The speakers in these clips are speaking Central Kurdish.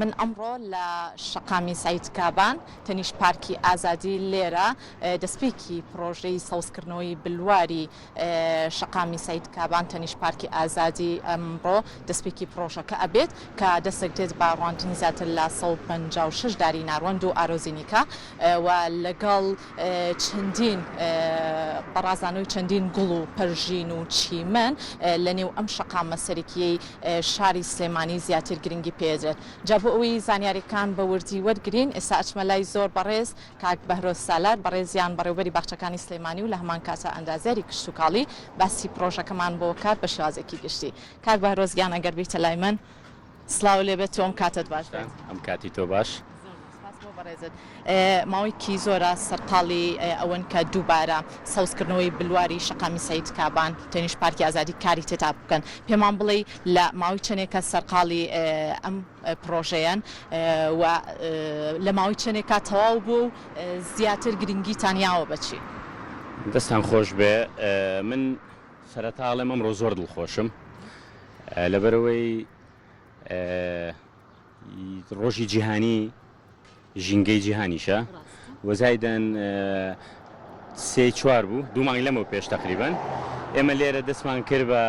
من ئەمڕۆ لە شەقامی سعید کابان تەنیش پارکی ئازادی لێرە دەستپێکی پرۆژەی سەوزکردنەوەی بلواری شەقامی سعید کابان تەنیش پارکی ئازادی ئەمڕۆ دەستپێکی پرۆژەکە ئەبێت کە دەستێک دێت بە ڕواندنی زیاتر لە 156 داری ناڕوەند و ئارۆزینیکە و لەگەڵ چەندین بەڕازانەوەی چەندین گوڵ و پەرژین و چیمەن لە نێو ئەم شەقامە سەرەکیەی شاری سلێمانی زیاتر گرنگی پێدرێت. جا بۆ ئەوەی زانیاریەکان بە وردی وەرگرین ئێستا ئەچمە لای زۆر بەڕێز کاک بەهرۆز سالار بەڕێزیان بەڕێوەبەری باخچەکانی سلێمانی و لە هەمان کاتە ئەندازیاری کشتوکاڵی باسی پرۆژەکەمان بۆ کات بە شێوازێکی گشتی. کاک بەهرۆز گیان ئەگەر بیتە لای من سڵاو لێبێت تۆم کاتت باش بێت. ئەم کاتی تۆ باش. ماوەیەکی زۆرە سەرقاڵی ئەوەن کە دووبارە سەوزکردنەوەی بلواری شەقامی سەید کابان تەنیش پارکی ئازادی کاری تێتا بکەن. پێمان بڵێ لە ماوەی چەندێکە سەرقاڵی ئەم پرۆژەیەن و لە ماوەی چەندێکە تەواو بوو و زیاتر گرنگیتان یاوە بەچی؟ دەستان خۆش بێ. من سەرەتاڵێم ئەمڕۆ زۆر دڵخۆشم لەبەرەوەی ڕۆژی جیهانی ژینگەی جیهانیشە وەزایدەن 3-4 بوو 2 مانگ لەمەوە پێش تقریبان ئێمە لێرە دەستمان کرد بە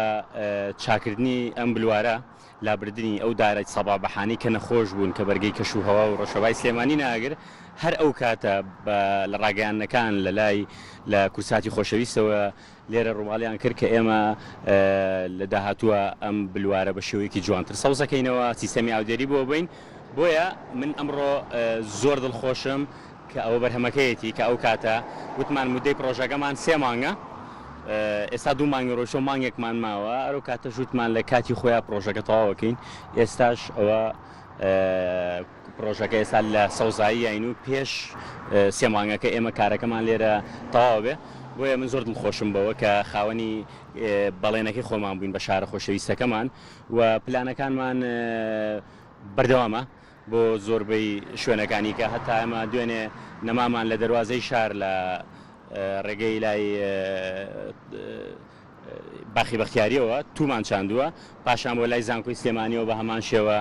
چاکردنی ئەم بلوارە لابردنی ئەو دارای سەبا بەحانی کە نەخۆش بوون کە بەرگەی کەشوهەوا و ڕەشەبای سلێمانی ناگر هەر ئەو کاتە لە ڕاگەیانەکان لە لای لە کورساتی خۆشەویستەوە لێرە ڕووماڵیان کرد کە ئێمە لە داهاتووە ئەم بلوارە بە شێوەیەکی جوانتر سەوزەکەینەوە سیستەمی ئاودێری بۆ بین. بۆیە من ئەمڕۆ زۆر دڵخۆشم کە ئەوە بەرهەمەکەیەتی کە ئەو کاتە وتمان مودەی پرۆژەکەمان 3 مانگە ئێستا 2 مانگی ڕۆژە مانگێکمان ماوە ئەو کاتە ژوتمان لە کاتی خۆیان پرۆژەکە تەواوەکەین. ئێستاش ئەوە پرۆژەکە ئێستا لە سەوزایی یاین و پێش 3 مانگەکە ئێمە کارەکەمان لێرە تەواو بێ. بۆیە من زۆر دڵخۆشم بەوە کە خاوەنی بەڵێنەکەی خۆمان بووین بە شارە خۆشەویستەکەمان و پلانەکانمان بەردەوامە بۆ زۆربەی شوێنەکانی کە هەتا ئەمە دوێنێ نەمامان لە دەواازەی شار لە ڕێگەی لای باخی بەختیاریەوە تومان چاندووە پاشان بۆ لای زانکۆی سلێمانیەوە بە هەمان شێوە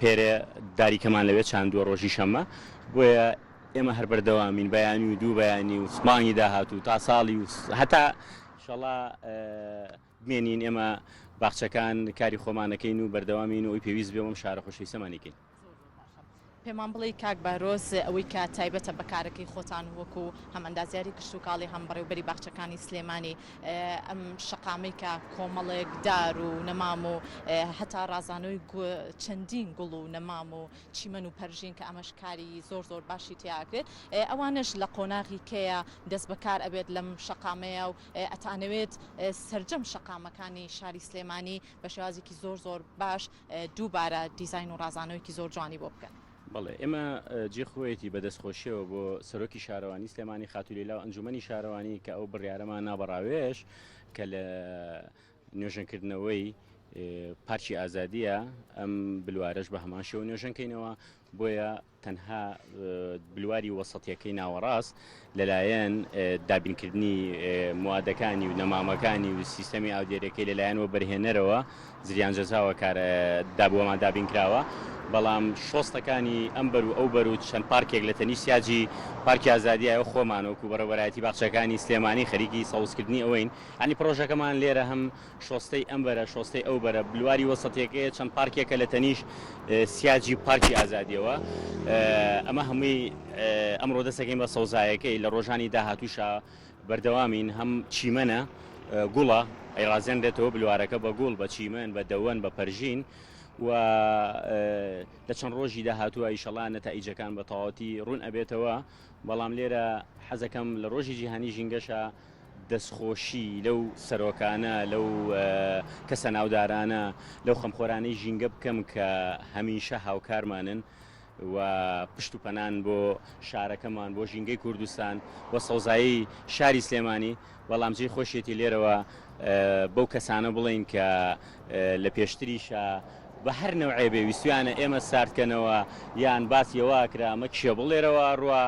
پێرێ داریکەمان لەوێ چاندووە ڕۆژی شەممە. بۆیە ئێمە هەر بەردەوامین بەیانی و دوو بەیانی و سمانگی داهات و تا ساڵی و هەتا ئینشەڵا بمێنین ئێمە باخچەکان کاری خۆمانەکەین و بەردەوامین و ئەوی پێویست بێەوەم شارە خۆشەویستەمانیکەین. پێمان بڵێ کاک بەهرۆز ئەوەی کە تایبەتە بەکارەکەی خۆتان وەکو هەم ئەندازیاری کشتوکاڵی هەم بەڕێوەبەری باخچەکانی سلێمانی ئەم شەقامەی کە کۆمەڵێک دار و نەمام و هەتا ڕازانەوەی چەندین گوڵ و نەمام و چیمەن و پەرژین کە ئەمەش کاری زۆر زۆر باشی تیاکرێت ئەوانش لە قۆناغی کەیە دەست بەکار ئەبێت لەم شەقامەیە و ئەتانەوێت سەرجەم شەقامەکانی شاری سلێمانی بە شێوازێکی زۆر زۆر باش دووبارە دیزاین و ڕازانەوەیکی زۆر جوانی بۆ بکەن. بەڵێ ئێمە جێخۆیەتی بەدەستخۆشیەوە بۆ سەرۆکی شارەوانی سلێمانی خاتولیلا و ئەنجومەنی شارەوانی کە ئەو بڕیارەمان نابەڕاوێش کە لە نوێژەنکردنەوەی پارکی ئازادیە ئەم بلوارەش بە هەمان شێوە نوێژەنکەینەوە. بۆیە تەنها بلواری وەسەطیەکەی ناوەڕاست لەلایەن دابینکردنی موادەکانی و نەمامەکانی و سیستەمی ئاودێرەکەی لەلایەنەوە بەرهێنەرەوە زریان جەزاوە کارە دابووەمان دابینکراوە. بەڵام شۆستەکانی ئەمبەر و ئەو بەر و چەند پارکێک لە تەنی سیاجی پارکی ئازادیایە خۆمانەوەکو بەڕێوەبەرایەتی باخچەکانی سلێمانی خەریکی سەوزکردنی ئەوەین. ئەنی پرۆژەکەمان لێرە هەم شۆستەی ئەمبەرە شۆستەی ئەو بەرە بلواری وەسەطیەکەیە چەند پارکێکە لە تەنیش سیاجی پارکی ئازادیەوە. ئەمە هەمووی ئەمڕۆ دەسەکەین بە سەوزایەکەی لە ڕۆژانی داهاتووشە بەردەوامین هەم چیمەنە گوڵە ئەیڕازێن دێتەوە بلوارەکە بە گوڵ بە چیمەن بە دەوەن بە پەرژین و لە چەند ڕۆژی داهاتووە ئیشەڵا نەتائیجەکان بە تەواوەتی ڕوون ئەبێتەوە. بەڵام لێرە حەزەکەم لە ڕۆژی جیهانی ژینگەشە دەستخۆشی لەو سەرۆکانە لەو کەسە ناودارانە لەو خەمخۆرانەی ژینگە بکەم کە هەمیشە هاوکارمانن و پشت و پەنان بۆ شارەکەمان بۆ ژینگەی کوردستان بۆ سەوزایی شاری سلێمانی. بەڵام جێی خۆشیەتی لێرەوە بەو کەسانە بڵین کە لە پێشتریشە بە هەر نەوعێ بێویستیانە ئێمە ساردکەنەوە یان باسیەوە کرا ئەمە کێ بڵێرەوە ڕوە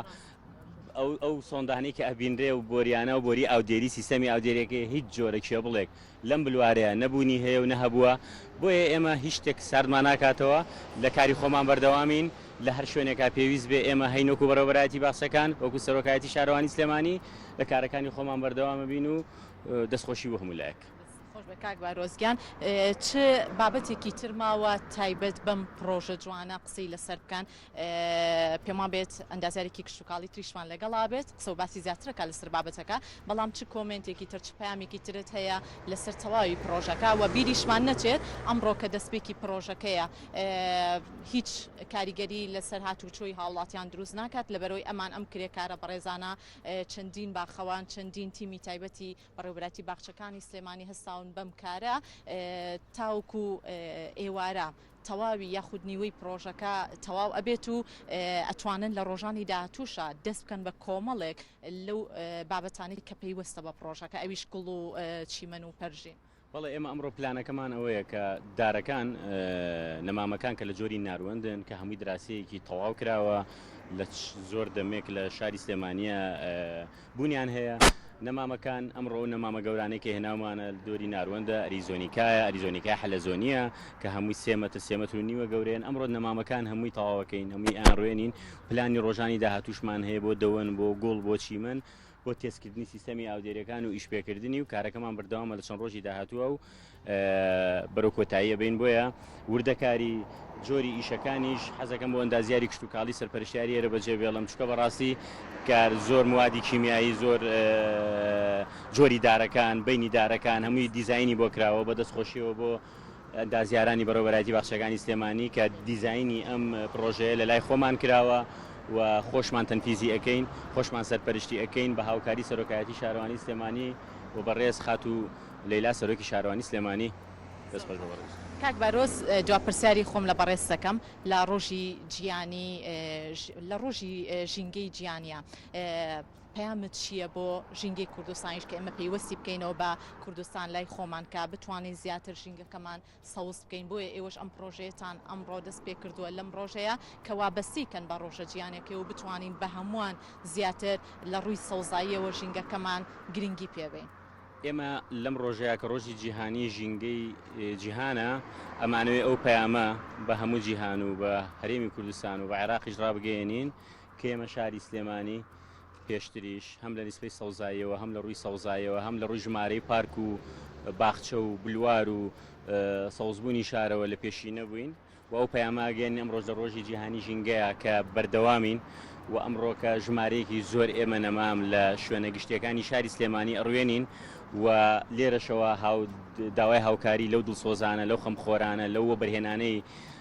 ئەو سۆندانەی کە ئەبینرێ و بۆریانە و بۆری ئاودێری سیستەمی ئاودێریەکە هیچ جۆرە کێبڵێک لەم بلوارەیە نەبوونی هەیە و نەهەبووە، بۆیە ئێمە هیچ شتێک ساردمان ناکاتەوە لە کاری خۆمان بەردەوامین لە هەر شوێنێکا پێویست بێ ئێمە هەینۆکو بەڕێوەبەرایەتی باخچەکان وەکو سەرۆکایەتی شارەوانی سلێمانی لە کارەکانی خۆمان بەردەوامە بین و دەستخۆشی بۆ هەموو لایەک. خۆش بە کاک بارۆزگیان، چ بابەتێکی تر ماوە تایبەت بەم پرۆژە جوانە قسەی لەسەر بکەن، پێمان بێت ئەندازیارێکی کشتتوکاڵی تریشمان لەگەڵا بێت قسە و باسی زیاترەکە لەسەر بابەتەکە، بەڵام چ کۆمنتێکی تر چ پامێکی ترت هەیە لەسەر تەواوی پرۆژەکە و بیریشمان نەچێت ئەمڕۆ کە دەستپێکی پرۆژەکەیە هیچ کاریگەری لەسەر هاتوچۆی هاوڵاتیان دروست ناکات لەبەرەوەی ئەمان ئەم کرێکارە بەڕێزانە چەندین باخەوان چەندین تیمی تایبەتی بەڕێوەبەراتی باخچەکانی سلێمانی هەستاون بەم کارە تاوکو ئێوارە تەواوی یاخود نیوەی پرۆژەکە تەواو ئەبێت و ئەتوانن لە ڕۆژانی داهاتووشە دەست بکەن بە کۆمەڵێک لەو بابەتانی کە پێیوەستە بە پرۆژەکە ئەویش گوڵ و چیمەن و پەرژین. بەڵێ ئێمە ئەمڕۆ پلانەکەمان ئەوەیە کە دارەکان نەمامەکان کە لە جۆری ناروەندن کە هەمووی دراسەیەکی تەواو کراوە لە زۆر دەمێک لە شاری سلێمانیە بوونیان هەیە. نەمامەکان ئەمڕۆ نەمامە گەورانەی کە هێناومانە لە ناروەندە ئەریزۆنیکای حەلەزۆنیە کە هەمووی سێمەتر و نیوە گەورەیەن. ئەمڕۆ نەمامەکان هەمووی تەواوەکەین، هەمووی ئاڕوێنین، پلانی ڕۆژانی داهاتووشمان هەیە بۆ دەوەن بۆ گوڵ بۆ چیمەن بۆ تێستکردنی سیستەمی ئاودێریەکان و ئیشپێکردنی و کارەکەمان بەردەوامە لە چەند ڕۆژی داهاتووە و بەرەو کۆتاییە بین. بۆیە وردەکاری جۆری ئیشەکانیش حەزەکەم بۆ ئەندازیاری کشتتوکاڵی سەرپەرشتیاری ئێرە بەجێ بێڵم، چکە بەڕاستی کار زۆر موادی کیمیایی زۆر جۆری دارەکان بینی دارەکان هەمووی دیزایانی بۆ کراوە بە دەستخۆشیەوە بۆ ئەندازیارانی بەڕێوەبەراتی باخچەکانی سلێمانی کە دیزایانی ئەم پرۆژەیە لە لای خۆمان کراوە و خۆشمان تەنفیزی ئەەکەین، خۆشمان سەرپەرشتی ئەەکەین بە هاوکاری سەرۆکایەتی شارەوانی سلێمانی و بەڕێز خات و لەیلا سەرۆکی شارەوانی سلێمانی. دەست بەش بەڕێز. کاک بارۆز، جوابپرسیاری خۆم لە بەڕێز دەکەم لە ڕۆژی گیانی لە ڕۆژی ژینگەی گیانە پەیامت چییە بۆ ژینگەی کوردستانیش کە ئێمە پێیوەستی بکەینەوە بە کوردستان لای خۆمان کە بتوانین زیاتر ژینگەکەمان سەوز بکەین، بۆیە ئێوەش ئەم پرۆژەیەتان ئەمڕۆ دەست پێ کردووە لەم ڕۆژەیە کە وابەستیکەن بە ڕۆژە گیانێکی و بتوانین بە هەمووان زیاتر لە ڕووی سەوزاییەوە ژینگەکەمان گرنگی پێبین. ئێمە لەم ڕۆژەیە کە ڕۆژی جیهانی ژینگەی جیهانە ئەمانوێ ئەو پەیامە بە هەموو جیهان و بە هەرێمی کوردستان و بە عێراقیش ڕابگەێنین کە ئێمە شاری سلێمانی پێشتریش هەم لە نیسبەی سەوزاییەوە هەم لە ڕووی سەوزاییەوە هەم لە ڕووی ژمارەی پارک و باخچە و بلوار و سەوزبوونی شارەوە لە پێشی نەبووین و ئەو پەیاماگەێن ئەم ڕۆژ لە ڕۆژی جیهانی ژینگەیە کە بەردەوامین و ئەمڕۆکە ژمارەیەکی زۆر ئێمە نەمام لە شوێنە گشتیەکانی شاری سلێمانی ئەڕوێنین و لێرەشەوە داوای هاوکاری لەو دڵسۆزانە لەو خەمخۆرانە لەوە بەرهێنانەی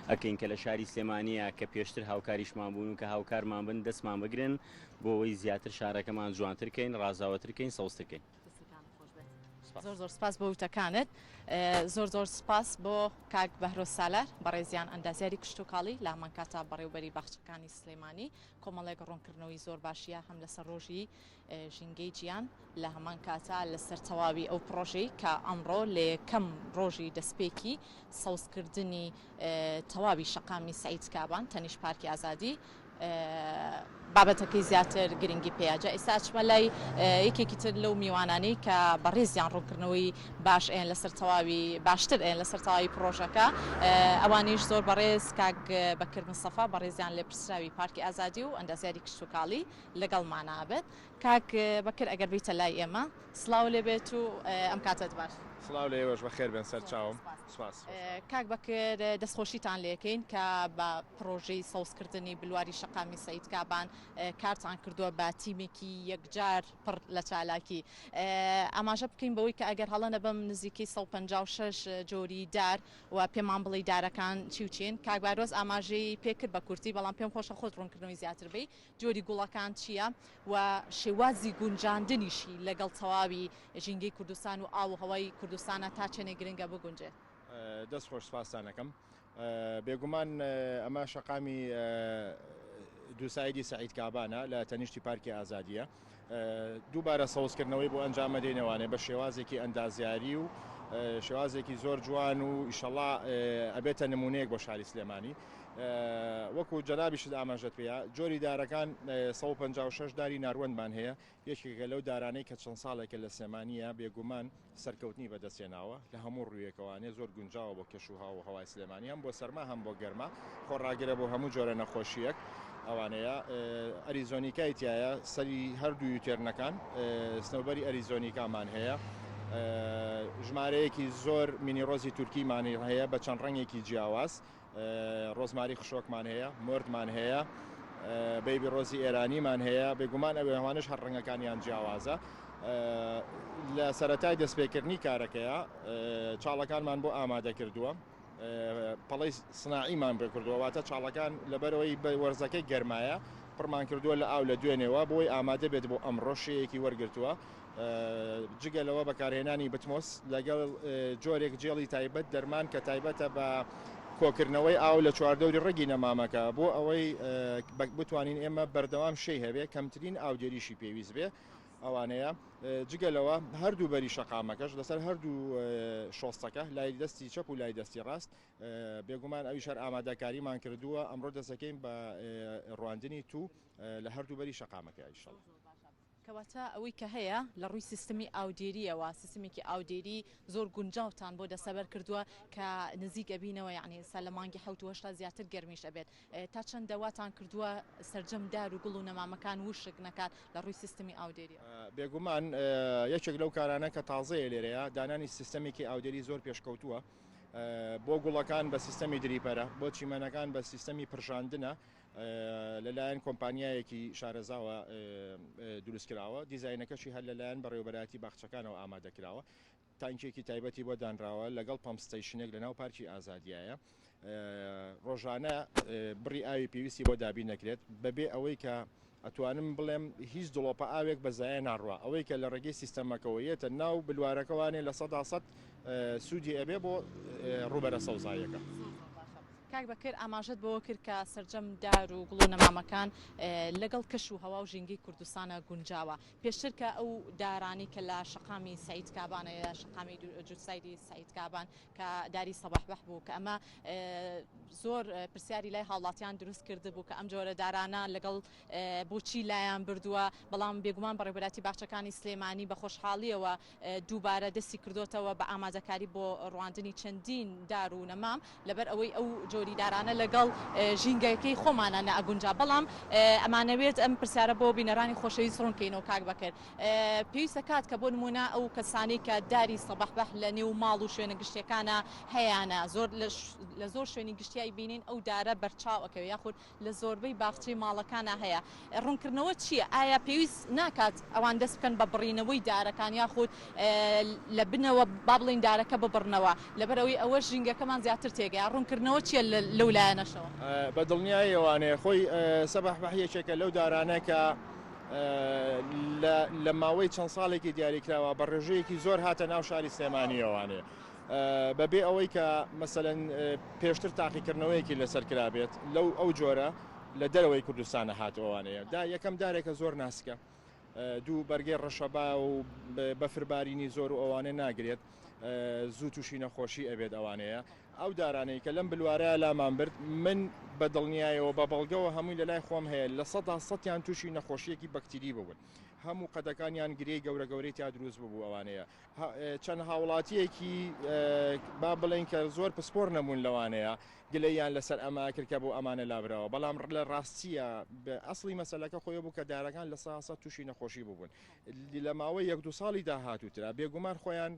ئەکەین کە لە شاری سلێمانیە کە پێشتر هاوکاریشمان بوون و کە هاوکارمان بن دەستمان بگرن بۆ ئەوەی زیاتر شارەکەمان جوانترکەین، ڕازاوەترکەین، سەوزترکەین. زۆر سپاس بۆ وتەکانت، زۆر سپاس بۆ کاک بەهرۆز سالار بەڕێزیان ئەندازیاری کشتتوکاڵی لە هەمان کاتە بەڕێوەبەری باخچەکانی سلێمانی. کۆمەڵێک ڕوونکردنەوەی زۆر باشیە هەم لەسەر ڕۆژی ژینگەی گیان لە هەمان کاتە لەسەر تەواوی ئەو پرۆژەی کە ئەمڕۆ لە یەکەم ڕۆژی دەستپێکی سەوزکردنی تەواوی شەقامی سەعید کابان تەنیش پارکی ئازادی بابەتەکەی زیاتر گرنگی پێیاجە. ئێستا چمە لای یەکێکی تر لەو میوانانەی کە بەڕێزیان ڕوونکردنەوەی باش ئێن لەسەر تەواوی باشتر ئێن لەسەر تەواوی پرۆژەکە، ئەوانیش زۆر بەڕێز کاک بەکر مستەفا بەڕێزیان لێ پرسراوی پارکی ئازادی و ئەندازیاری کشتتوکاڵی لەگەڵمان ئابێت. کاک بەکر ئەگەر بیتە لای ئێمە سڵاو لێ بێت و ئەم کاتت باش. سڵاو لە ئێوەش بەخێر بێن سەر چاوم. کاک بەکر دەستخۆشیتان لێکەین کە بە پرۆژەی سەوزکردنی بلواری شەقامی سەعید کابان کارتان کردووە بە تیمێکی یەکجار پڕ لە چالاکی. ئاماژە بکەین بەوەی کە ئەگەر هەڵەنە بەم نزیکەی 156 جۆری دار و پێمان بڵێ دارەکان چی و چین. کاک بارۆز ئاماژەی پێکرد بە کورتی، بەڵام پێم خۆشە خۆت ڕوونکردنەوەی زیاتر بی جۆری گوڵەکان چییە و شێوازی گونجاندنیشی لەگەڵ تەواوی ژینگەی کوردستان و ئاو هەوای کوردستانە تا چێنێ گرنگە بگونجێ. دەست خۆش سپاسانەکەم. بێگومان ئەمە شەقامی دووسایدی سەعید کابانە لە تەنیشتی پارکی ئازادیە. دووبارە سەوزکردنەوەی بۆ ئەنجامە دێنەوانێ بە شێوازێکی ئەندازیاری و شێوازێکی زۆر جوان و ئیشەڵا ئەبێتە نمونەیەک بۆ شاری سلێمانی. وەکو جەنابیشت ئاماژەت پێەیە جۆری دارەکان 156 داری ناروەندمان هەیە یەکێکە لەو دارانەی کە چەند ساڵێکە لە سلێمانیە بێگومان سەرکەوتنی بەدەستێناوە لە هەموو ڕوویەکەوانێ زۆر گونجاوە بۆ کەشوها و هەوای سلێمانی هەم بۆ سەرما هەم بۆ گەرما خۆڕاگەرە بۆ هەموو جۆرە نەخۆشیەک ئەوانەیە ئەریزۆنیکای تایە سەری هەردوو یوتێرنەکان سنەوبەری ئەریزۆنیکامان هەیە ژمارەیەکی زۆر مینیڕۆزی تورکیمانی هەیە بە چەند ڕەنگێکی جیاواز ڕۆزماری خشۆکمان هەیە مردمان هەیە بەیبی ڕۆزی ئێرانیمان هەیە بێگومان ئەوێوانش هەر ڕەنگەکانیان جیاوازە لە سەرەتای دەستپێکردنی کارەکەیە چاڵەکانمان بۆ ئامادە کردووە پەڵەی سناعیمان بکردووە واتە چاڵەکان لەبەرەوەی بە وەرزەکەی گەرمایە پڕمان کردووە لە ئاو لە دوێنێەوە بۆی ئامادە بێت بۆ ئەم ڕۆژەیەکی وەرگرتووە جگەلەوە بەکارهێنانی بتمۆس لەگەڵ جۆرێک جێڵی تایبەت دەرمان کە تایبەتە بە کۆکردنەوەی ئاو لە چواردەوری ڕێگی نەمامەکە بۆ ئەوەی بتوانین ئێمە بەردەوام شەی هەبێ کەمترین ئاودێریشی پێویست بێ ئەوانەیە جگەلەوە هەردوو بەری شەقامەکەش لەسەر هەردوو شۆستەکە لای دەستی چەپ و لای دەستی ڕاست بێگومان ئەوی شەر ئامادەکاریمان کردووە ئەمڕۆ دەسەکەین بە ڕواندنی تو لە هەردوو بەری شەقامەکە ئیشەڵ کەواتە ئەوەی کە هەیە لە ڕووی سیستمی ئاودێریەوە سیستمێکی ئاودێری زۆر گونجاوتان بۆ دەسەبەر کردووە کە نزیکە بینەوە یعنی سا لە مانگی 1970 زیاتر گەرمیش ئەبێت تا چەند دەواتان کردووە سەرجەم دار و گوڵ و نەمامەکان وشک نەکات لە ڕووی سیستمی ئاودێری بێگومان یەکێک لەو کارانە کە تازەیە لێرەیە دانانی سیستمێکی ئاودێری زۆر پێشکەوتووە بۆ گوڵەکان بە سیستەمی دریپەرە بۆ چیمەنەکان بە سیستەمی پرژاندنە لەلایەن کۆمپانیایەکی شارەزاوە دروستکراوە دیزاینەکەشی هەر لەلایەن بەڕێوەبەراتی باخچەکانەوە ئامادەکراوە تانکێکی تایبەتی بۆ دانراوە لەگەڵ پەمپستەیشنێک لە ناو پارکی ئازادیایە ڕۆژانە بڕی ئاوی پێویستی بۆ دابین نەکرێت بەبێ ئەوەی کە ئەتوانم بڵێم هیچ دڵۆپە ئاوێک بەزایە ناڕوە ئەوەی کە لە ڕێگەی سیستەمەکەوەیەتە ناو بلوارەکەوانێ لە 100% سوودی ئەبێ بۆ ڕوبەرە سەوزاییەکە. کاک بەکر ئاماژەت بەوە کرد کە سەرجەم دار و گوڵ و نەمامەکان لەگەڵ کەش و هەوا و ژینگەی کوردستانە گونجاوە پێشتر کە ئەو دارانی کە لە شەقامی سەید کابانەیە شەقامی جوتسایدی سەید کابان کە داری سەباحبەح بوو کە ئەمە زۆر پرسیاری لای هاوڵاتیان دروست کرده بوو کە ئەم جۆرە دارانە لەگەڵ بۆچی لایەن بردووە بەڵام بێگومان بەڕێوەبەراتی باخچەکانی سلێمانی بە خۆشحاڵیەوە دووبارە دەستی کردوتەوە بە ئامادەکاری بۆ ڕواندنی چەندین دار و نەمام لەبەر ئەوەی ئەو جۆریدارانە لەگەڵ ژینگەکەی خۆمانە نەئەگونجا بەڵام ئەمانەوێت ئەم پرسیارە بۆ بینەرانی خۆشەویست ڕوونکەینەوە کاک بەکرد پێویستە کات کە بۆ نمونە ئەو کەسانی کە داری سەباحبەح لە نێو ماڵ و شوێنە گشتیەکانە هەیەە زۆر لە زۆر شوێنی گشتیای بینین ئەو دارە بەرچاوەکەوە یاخود لە زۆربەی باخچەی ماڵەکانە هەیە ڕوونکردنەوە چییە ئایا پێویست ناکات ئەوان دەست بکەن بە بڕینەوەی دارەکان یاخود لە بنەوە با بڵین دارەکە ببڕنەوە لەبەرەوەی ئەوە ژینگەکەمان زیاتر تێگەیە ڕوونکردنەوە چیە لەولایەنەشەوە بە دڵنیایەوانەیە خۆی سەباحبەح یەکێکە لەو دارانە کە لە ماوەی چەند ساڵێکی دیاریکراوە بە ڕێژەیەکی زۆر هاتە ناو شاری سلێمانیەوانەیە بەبێ ئەوەی کە مەسەلەن پێشتر تاقیکردنەوەیەکی لەسەر کرابێت لەو ئەو جۆرە لە دەرەوەی کوردستانە هاتەوەوانەیە دا یەکەم دارێکە زۆر ناسکە دوو بەرگەی ڕەشەبا و بەفربارینی زۆر و ئەوانە ناگرێت زوو تووشی نەخۆشی ئەبێت ئەوانەیە ئەو دارانەی کە لەم بلوارەیە لامان برد من بە دڵنیایەوە بە بەڵگەوە هەمووی لە لای خۆم هەیە لە 100%یان تووشی نەخۆشیەکی بەکتری ببوون هەموو قەدەکانیان گرەی گەورە گەورەی تا دروست ببوو ئەوانەیە چەند هاوڵاتیەکی با بڵێن کە زۆر پسپۆر نەبوون لەوانەیە گلەیان لەسەر ئەمە کردکە بۆ ئەمانە لابراوە بەڵام لە ڕاستیە ئەسڵی مەسەلەکە خۆی بوو کە دارەکان لە 100% تووشی نەخۆشی ببوون لە ماوەی 1-2 ساڵی داهاتووترا بێگومان خۆیان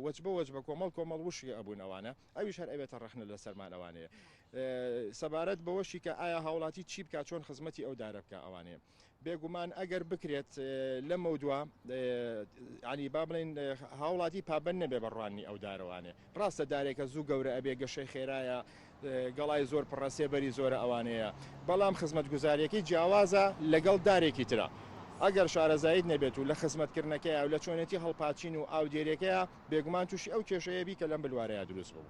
وەج بە کۆمەڵ وشی ئەبوون ئەوانە ئەویش هەر ئەبێتە ڕەخنە لە سەرمانەوانەیە سەبارەت بەوەشی کە ئایا هاوڵاتی چی بکات چۆن خزمەتی ئەو دارە بکە ئەوانەیە بێگومان ئەگەر بکرێت لە مەودووە ینی با بڵێن هاوڵاتی پابند نەبێ بەڕوانی ئەو دارەوانێ ڕاستە دارێکە زوو گەورە ئەبێ گەشەی خێرایە گەڵای زۆر پڕەسێ بەری زۆرە ئەوانەیە بەڵام خزمەت گوزاریەکەی جیاوازە لەگەڵ دارێکی ترە ئەگەر شارەزایید نەبێت و لە خزمەتکردنەکەی و لە چۆنێتی هەڵپاچین و ئاودێریەکەیە بێگومان تووشی ئەو کێشەیە بی کە لەم بلوارەیە دروست بوو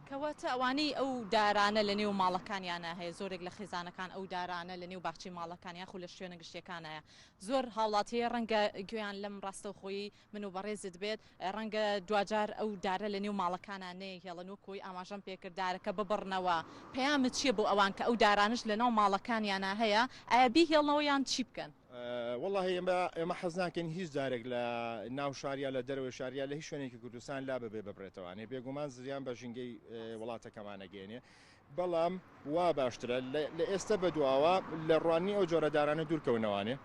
کەواتە ئەوانەی ئەو دارانە لە نێو ماڵەکانیانە هەیە زۆرێک لە خێزانەکان ئەو دارانە لە نێو باخچی ماڵەکان یاخو لە شوێنە گشتەکانایە زۆر هاوڵاتەیە ڕەنگە گوێیان لەم ڕاستەوخۆیی من و بەڕێزت بێت ڕەنگە دوجار ئەو دارە لە نێو ماڵەکانانەیە هێڵن کۆی ئاماژەم پێکردارەکە ببڕنەوە پەیامت چییە بۆ ئەوان کە ئەو دارانش لە ناو ماڵەکانیانە هەیە ئایا بیهێڵنەوەیان چی بکەن؟ والله ئێمە حەز ناکەین هیچ دارێک لە ناو شاریا لە دەرەوە شاریا لە هیچ شوێنێکی کوردستان لا ببێ ببرێتەوەوانێ بێگومان زریان بە ژینگەی وڵاتەکەمانە گەێنێ بەڵام وا باشترە لە ئێستا بەدواوە لە ڕوانی ئەو جۆرە دارانە دوورکەونەوانێ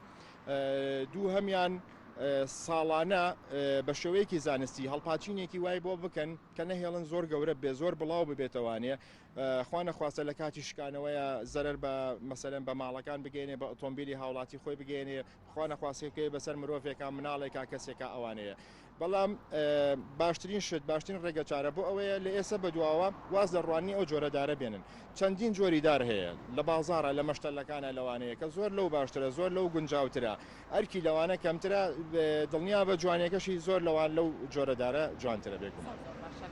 دوو هەمیان ساڵانە بە شێوەیەکی زانستی هەڵپاچینێکی وای بۆ بکەن کە نەهێڵن زۆر گەورە بێ زۆر بڵاو ببێتەوانێ خوا نەخواستە لە کاتی شکانەوەیە زەرەر بە مەسەلەن بە ماڵەکان بگەێنێ بە ئۆتۆمبیلی هاوڵاتی خۆی بگەێنێ خوا نەخواستەکەی بەسەر مرۆڤێکا مناڵێکا کەسێکا ئەوانەیە بەڵام باشترین شت باشترین ڕێگە چارە بۆ ئەوەیە لە ئێستا بەدواوە واز لە ڕوانی ئەو جۆرەدارە بێنن چەندین جۆری دار هەیە لە بازارە لە مەشتەلەکانە لەوانەیە کە زۆر لەو باشترە زۆر لەو گونجاوترە ئەرکی لەوانە کەمترە دڵنیا بە جوانەکەشی زۆر لەوان لەو جۆرەدارە جوانترە بێکومان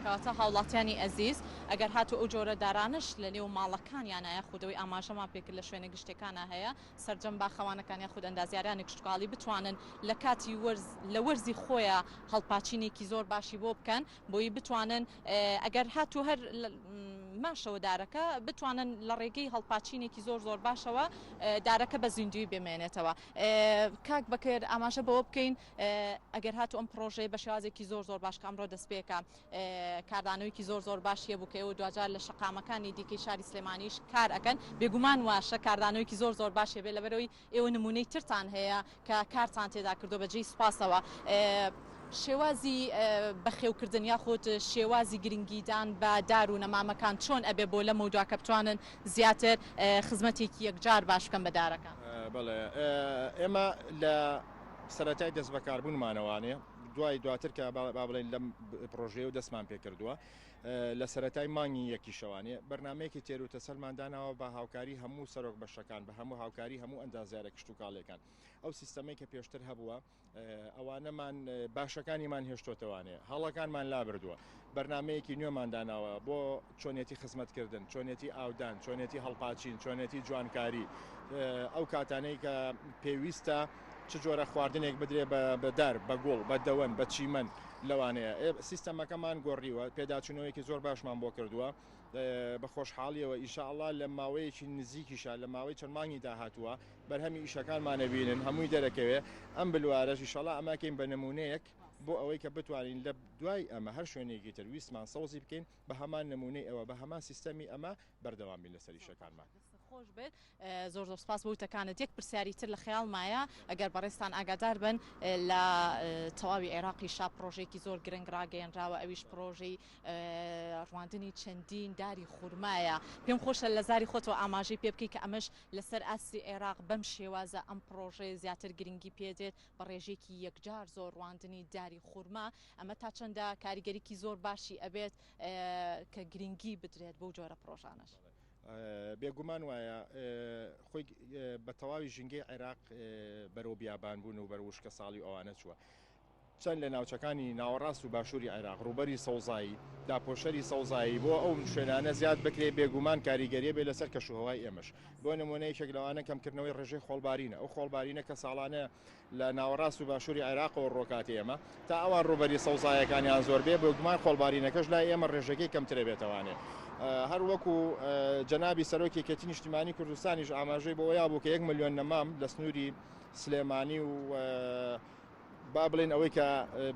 کەواتە هاوڵاتیانی ئەزیز ئەگەر هاتو ئەو جۆرە دارانش لە نێو ماڵەکانیانایە خودەوەی ئاماژەمان پێکرد لە شوێنە گشتەکانە هەیە سەرجەم باخەوانەکان یا خود ئەندازیارانی کشتتوقاڵی بتوانن لە کاتی لە وەرزی خۆیان هەڵپاچینێکی زۆر باشی بۆ بکەن بۆی بتوانن ئەگەر هاتو هەر ماشەوە دارەکە بتوانن لە ڕێگەی هەڵپاچینێکی زۆر زۆر باشەوە دارەکە بە زیندوی بمێنێتەوە کاک بەکرد ئاماژە بەوە بکەین ئەگەر هاتو ئەم پرۆژەی بە شێوازێکی زۆر زۆر باش ئەمڕۆ دەستپێکە کاردانەوەیکی زۆر زۆر باشیە بووکەوە دوجار لە شقامەکانی دیکەی شاری سلێمانیش کار ئەکەن بێگومان واشە کاردانەوەیکی زۆر زۆر باشێ بێ لەبەرەوەی ئێوە نمونەی ترتان هەیە کە کارتان تێدا کردو بەجێی سوپاسەوە شێوازی بەخێوکردن یاخود شێوازی گرنگیدان بە دار و نەمامەکان چۆن ئەبێ بۆ لە مەودواکە بتوانن زیاتر خزمەتێکی یەکجار باش بکەن بە دارەکان بەڵێ ئێمە لە سەرەتای دەست بەکاربوونمانەوانێ دواتر کە با بڵێن لەم پرۆژەیە و دەستمان پێ کردووە لە سەرەتای مانگی یەکی شەوانێ بەرنمەیەکی تێروتە سەلماندانەوە بە هاوکاری هەموو سەرۆک بەشەکان بە هەموو هاوکاری هەموو ئەندازیارە کشتتوکاڵەکان ئەو سیستەمەی کە پێشتر هەبووە ئەوانەمان باشەکانیمان هێشتۆتەوانێ هەڵەکانمان لا بردووە بەرنمەیەکی نوێمانداناوە بۆ چۆنیەتی خزمەتکردن چۆنیەتی ئاودان چۆنیەتی هەڵپاچین چۆنیەتی جوانکاری ئەو کاتانەی کە پێویستە چ جۆرە خواردنێک بدرێ بە دار بە گوڵ بە دەوەن بە چیمەن لەوانەیە سیستەمەکەمان گۆڕیوە پێداچوونەوەیکی زۆر باشمان بۆ کردووە بە خۆشحاڵیەوە ئیشاءالله لە ماوەیەکی نزیکیشە لە ماوەی چەند مانگی داهاتووە بەرهەمی ئیشەکانمانە بینن هەمووی دەرەکەوێ ئەم بلوارەش ئیشاءالله ئەماکەین بە نمونەیەک بۆ ئەوەی کە بتوانین لە دوای ئەمە هەر شوێنێکی تر ویستمان سەوزی بکەین بە هەمان نمونەی ئەوە بە هەمان سیستەمی ئەمە بەردەوام بین لەسەر ئیشەکانمان خۆش بێت زۆر زۆر سپاس بۆ وتەکانت یەک پرسیاری تر لە خەیاڵ مایە ئەگەر بەڕێستان ئاگادار بن لە تەواوی عێراقی شا پرۆژێکی زۆر گرنگ ڕاگەیەنراوە ئەویش پرۆژەی ڕواندنی چەندین داری خورمایە پێم خۆشە لە زاری خۆتەوە ئاماژەی پێ بکەی کە ئەمەش لەسەر ئاسی عێراق بەم شێوازە ئەم پرۆژەیە زیاتر گرنگی پێدێت بە ڕێژێکی یەکجار زۆر ڕواندنی داری خورما ئەمە تا چەندە کاریگەریکی زۆر باشی ئەبێت کە گرنگی بدرێت بەو جۆرە پرۆژانش بێگومان وایە خۆی بە تەواوی ژنگەی عێراق بەرەو بیابان بوون و بەروشکە ساڵی ئەوانە چووە چەند لە ناوچەکانی ناوەڕاست و باشووری عێراق ڕوبەری سەوزایی داپۆشەری سەوزایی بۆ ئەو شوێنانە زیاد بکرێ بێگومان کاریگەریە بێ لەسەر کەشوهەوای ئێمەش بۆ نمونەی شەکلەوانە کەمکردنەوەی ڕێژەی خۆڵبارینە ئەو خۆڵبارینە کە ساڵانە لە ناوەڕاست و باشووری عێراقەوە ڕۆکاتی ئێمە تا ئەوان ڕوبەری سەوزایەکانیان زۆر بێ بێگومان خۆڵبارینەکەش لای ئێمە ڕێژەکەی کەمترە بێتەوانێ هەر وەکو جەنابی سەرۆکی کێتی نیشتیمانی کوردستانیش ئاماژەی بۆ ویا بوو کە 1 ملیۆن نەمام لە سنووری سلێمانی و با بڵێن ئەوەی کە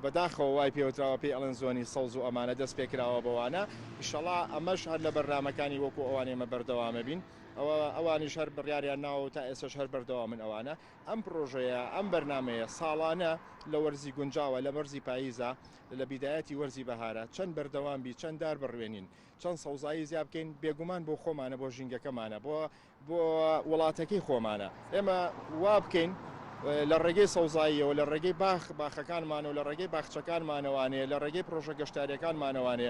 بەداخەوە وای پێوتراوە پێی ئەڵەن زۆنی سەوز و ئەمانە دەست پێکراوە بەوانە ئیشەڵا ئەمەش هەر لە بەرنامەکانی وەکو ئەوانێمە بەردەوامە بین ئەوانیش هەر بڕیاریان ناوە تا ئێسش هەر بەردەوا من ئەوانە ئەم پرۆژەیە ئەم بەرنمەیە ساڵانە لە وەرزی گونجاوە لە وەرزی پاییزە لە بیدایەتی وەرزی بەهارە چەند بەردەوام بی چەند دار بڕوێنین چەند سەوزایی زیاد بکەین بێگومان بۆ خۆمانە بۆ ژینگەکەمانە بۆ وڵاتەکەی خۆمانە ئێمە وا بکەین لە ڕێگەی سەوزاییەوە لە ڕێگەی باخەکانمانە و لە ڕێگەی باخچەکانمانەوانەیە لە ڕێگەی پرۆژە گەشتاریەکانمانەوانێ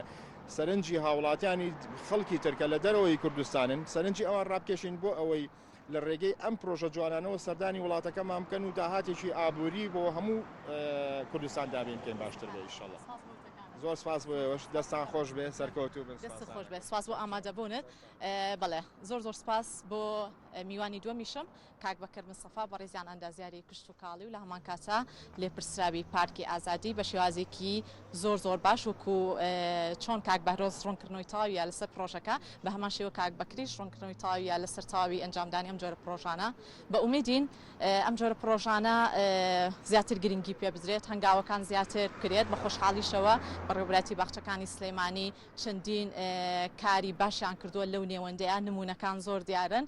سەرنجی هاوڵاتیانی خەڵکی ترکە لە دەرەوەی کوردستانن سەرنجی ئەوان ڕابکێشین بۆ ئەوەی لە ڕێگەی ئەم پرۆژە جوانانەوە سەردانی وڵاتەکەمان بکەن و داهاتێکی ئابووری بۆ هەموو کوردستان دابین بکەین باشتر بێ ئینشەڵڵا زۆر سپاس بۆ دەستان خۆش بێ سەرکەوتوو بن دەست خۆش بێ سواز بۆ ئامادەبوونت بەڵێ زۆر سپاس بۆ میوانی دووەمیشم کاک بەکر مستەفا بە ڕێزیان ئەندازیاری کشت و کاڵی و لە هەمان کاتە لێپرسراوی پارکی ئازادی بە شێوازێکی زۆر باش وەکو چۆن کاک بەهرۆز ڕوونکردنەوەی تاویە لەسەر پرۆژەکە بە هەمان شێوە کاک بەکریش ڕوونکردنەوەی تاویە لەسەر تاوی ئەنجامدانی ئەم جۆرە پرۆژانە بە ئومیدین ئەم جۆرە پرۆژانە زیاتر گرنگی پێ بدرێت هەنگاوەکان زیاتر بکرێت بە خۆشحاڵیشەوە بەڕێوەبەتی باخچەکانی سلێمانی چەندین کاری باشیان کردووە لەو نێوەندەیە نمونونەکان زۆر دیارن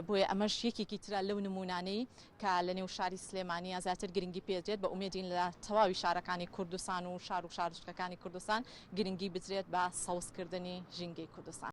بۆیە ئەمەش یەکێکی ترە لەو نمونانەی کە لە نێو شاری سلێمانی زیاتر گرنگی پێدرێت بە ئومێدین لە تەواوی شارەکانی کوردستان و شار و شارچکەکانی کوردستان گرنگی بدرێت بە سەوزکردنی ژینگەی کوردستان.